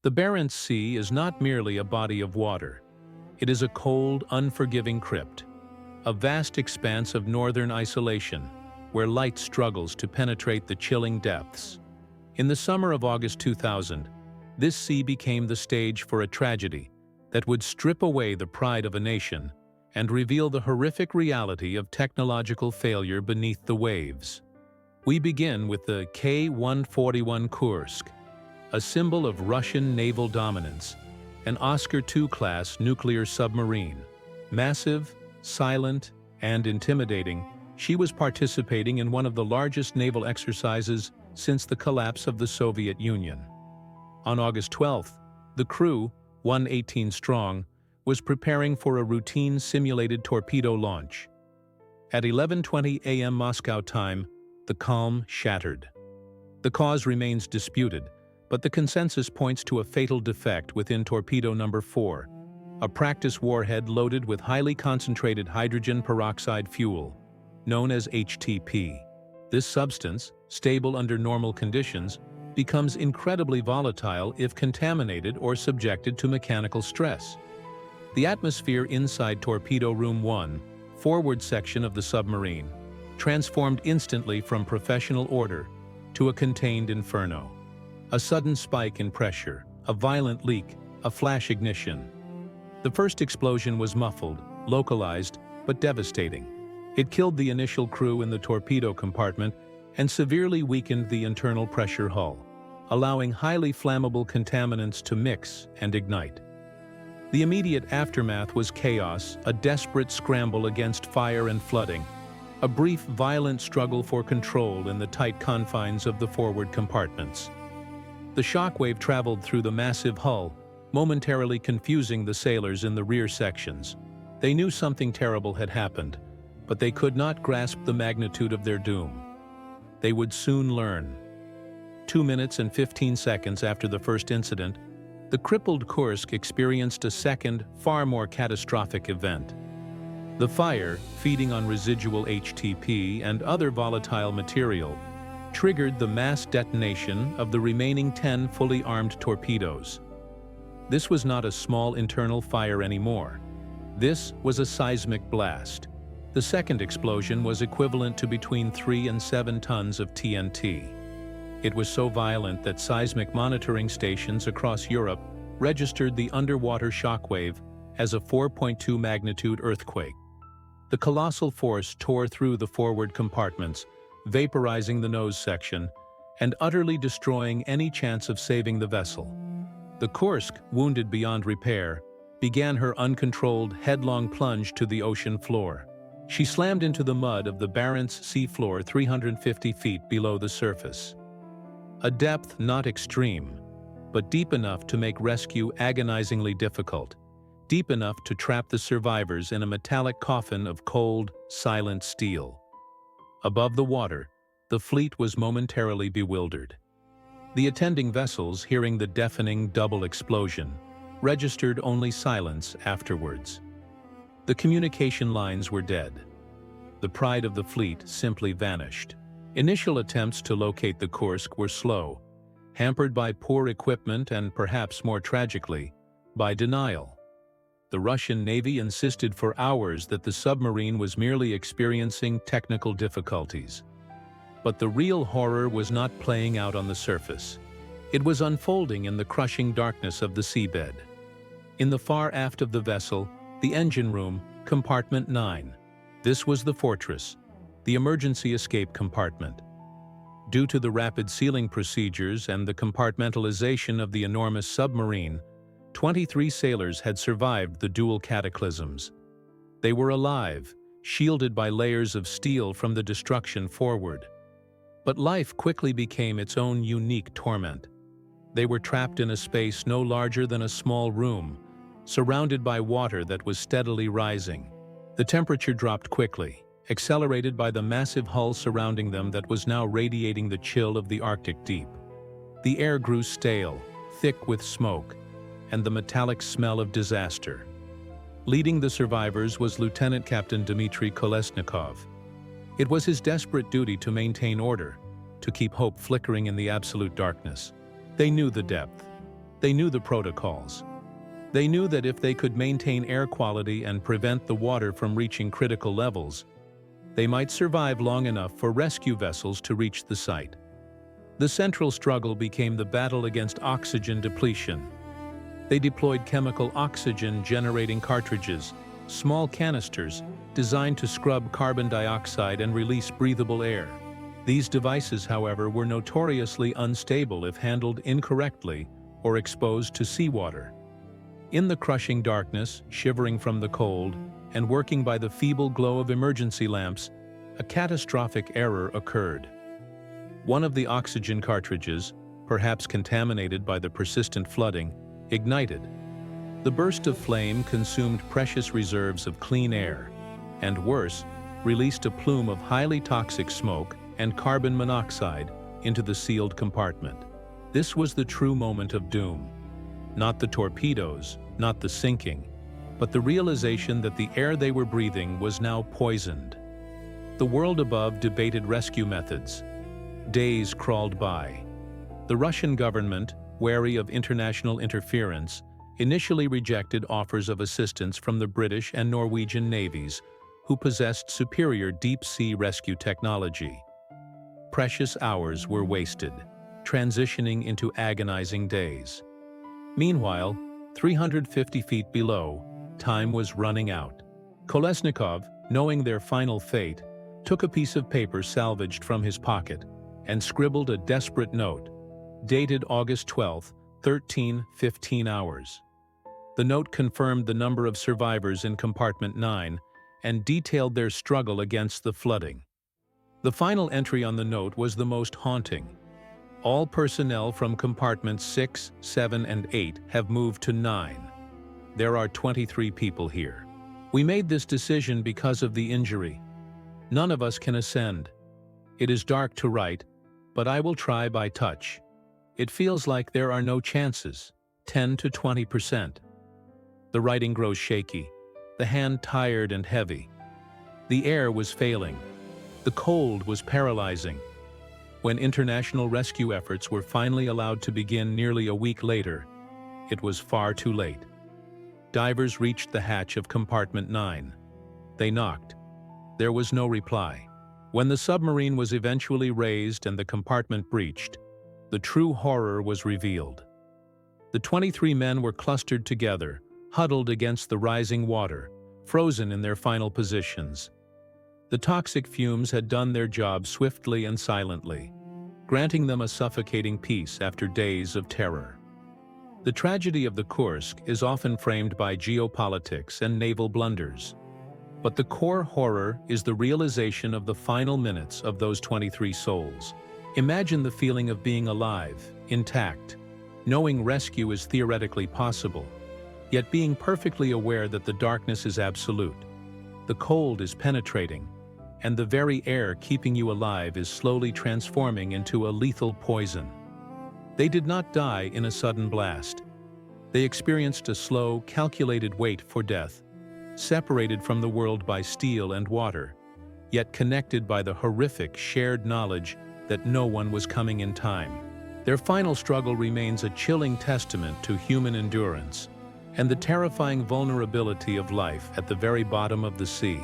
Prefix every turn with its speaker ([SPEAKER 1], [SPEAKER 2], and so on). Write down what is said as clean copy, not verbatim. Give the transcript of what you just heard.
[SPEAKER 1] The Barents Sea is not merely a body of water. It is a cold, unforgiving crypt, a vast expanse of northern isolation, where light struggles to penetrate the chilling depths. In the summer of August 2000, this sea became the stage for a tragedy that would strip away the pride of a nation and reveal the horrific reality of technological failure beneath the waves. We begin with the K-141 Kursk, a symbol of Russian naval dominance, an Oscar II-class nuclear submarine. Massive, silent, and intimidating, she was participating in one of the largest naval exercises since the collapse of the Soviet Union. On August 12th, the crew, 118 strong, was preparing for a routine simulated torpedo launch. At 11:20 a.m. Moscow time, the calm shattered. The cause remains disputed, but the consensus points to a fatal defect within torpedo number 4, a practice warhead loaded with highly concentrated hydrogen peroxide fuel, known as HTP. This substance, stable under normal conditions, becomes incredibly volatile if contaminated or subjected to mechanical stress. The atmosphere inside Torpedo Room 1, forward section of the submarine, transformed instantly from professional order to a contained inferno. A sudden spike in pressure, a violent leak, a flash ignition. The first explosion was muffled, localized, but devastating. It killed the initial crew in the torpedo compartment and severely weakened the internal pressure hull, allowing highly flammable contaminants to mix and ignite. The immediate aftermath was chaos, a desperate scramble against fire and flooding, a brief violent struggle for control in the tight confines of the forward compartments. The shockwave traveled through the massive hull, momentarily confusing the sailors in the rear sections. They knew something terrible had happened, but they could not grasp the magnitude of their doom. They would soon learn. 2 minutes and 15 seconds after the first incident, the crippled Kursk experienced a second, far more catastrophic event. The fire, feeding on residual HTP and other volatile material, triggered the mass detonation of the remaining 10 fully armed torpedoes. This was not a small internal fire anymore. This was a seismic blast. The second explosion was equivalent to between 3 and 7 tons of TNT. It was so violent that seismic monitoring stations across Europe registered the underwater shockwave as a 4.2 magnitude earthquake. The colossal force tore through the forward compartments, vaporizing the nose section and utterly destroying any chance of saving the vessel. The Kursk, wounded beyond repair, began her uncontrolled, headlong plunge to the ocean floor. She slammed into the mud of the Barents Sea floor 350 feet below the surface. A depth not extreme, but deep enough to make rescue agonizingly difficult, deep enough to trap the survivors in a metallic coffin of cold, silent steel. Above the water, the fleet was momentarily bewildered. The attending vessels, hearing the deafening double explosion, registered only silence afterwards. The communication lines were dead. The pride of the fleet simply vanished. Initial attempts to locate the Kursk were slow, hampered by poor equipment and, perhaps more tragically, by denial. The Russian Navy insisted for hours that the submarine was merely experiencing technical difficulties. But the real horror was not playing out on the surface. It was unfolding in the crushing darkness of the seabed. In the far aft of the vessel, the engine room, Compartment 9. This was the fortress, the emergency escape compartment. Due to the rapid sealing procedures and the compartmentalization of the enormous submarine, 23 sailors had survived the dual cataclysms. They were alive, shielded by layers of steel from the destruction forward. But life quickly became its own unique torment. They were trapped in a space no larger than a small room, surrounded by water that was steadily rising. The temperature dropped quickly, accelerated by the massive hull surrounding them that was now radiating the chill of the Arctic deep. The air grew stale, thick with smoke, and the metallic smell of disaster. Leading the survivors was Lieutenant Captain Dmitry Kolesnikov. It was his desperate duty to maintain order, to keep hope flickering in the absolute darkness. They knew the depth. They knew the protocols. They knew that if they could maintain air quality and prevent the water from reaching critical levels, they might survive long enough for rescue vessels to reach the site. The central struggle became the battle against oxygen depletion. They deployed chemical oxygen-generating cartridges, small canisters designed to scrub carbon dioxide and release breathable air. These devices, however, were notoriously unstable if handled incorrectly or exposed to seawater. In the crushing darkness, shivering from the cold, and working by the feeble glow of emergency lamps, a catastrophic error occurred. One of the oxygen cartridges, perhaps contaminated by the persistent flooding, ignited. The burst of flame consumed precious reserves of clean air, and worse, released a plume of highly toxic smoke and carbon monoxide into the sealed compartment. This was the true moment of doom. Not the torpedoes, not the sinking, but the realization that the air they were breathing was now poisoned. The world above debated rescue methods. Days crawled by. The Russian government, wary of international interference, initially rejected offers of assistance from the British and Norwegian navies, who possessed superior deep-sea rescue technology. Precious hours were wasted, transitioning into agonizing days. Meanwhile, 350 feet below, time was running out. Kolesnikov, knowing their final fate, took a piece of paper salvaged from his pocket and scribbled a desperate note, dated August 12, 13:15 hours. The note confirmed the number of survivors in Compartment 9 and detailed their struggle against the flooding. The final entry on the note was the most haunting. All personnel from Compartments 6, 7, and 8 have moved to 9. There are 23 people here. We made this decision because of the injury. None of us can ascend. It is dark to write, but I will try by touch. It feels like there are no chances, 10 to 20%. The writing grows shaky, the hand tired and heavy. The air was failing. The cold was paralyzing. When international rescue efforts were finally allowed to begin nearly a week later, it was far too late. Divers reached the hatch of Compartment 9. They knocked. There was no reply. When the submarine was eventually raised and the compartment breached, the true horror was revealed. The 23 men were clustered together, huddled against the rising water, frozen in their final positions. The toxic fumes had done their job swiftly and silently, granting them a suffocating peace after days of terror. The tragedy of the Kursk is often framed by geopolitics and naval blunders. But the core horror is the realization of the final minutes of those 23 souls. Imagine the feeling of being alive, intact, knowing rescue is theoretically possible, yet being perfectly aware that the darkness is absolute. The cold is penetrating, and the very air keeping you alive is slowly transforming into a lethal poison. They did not die in a sudden blast. They experienced a slow, calculated wait for death, separated from the world by steel and water, yet connected by the horrific shared knowledge that no one was coming in time. Their final struggle remains a chilling testament to human endurance and the terrifying vulnerability of life at the very bottom of the sea.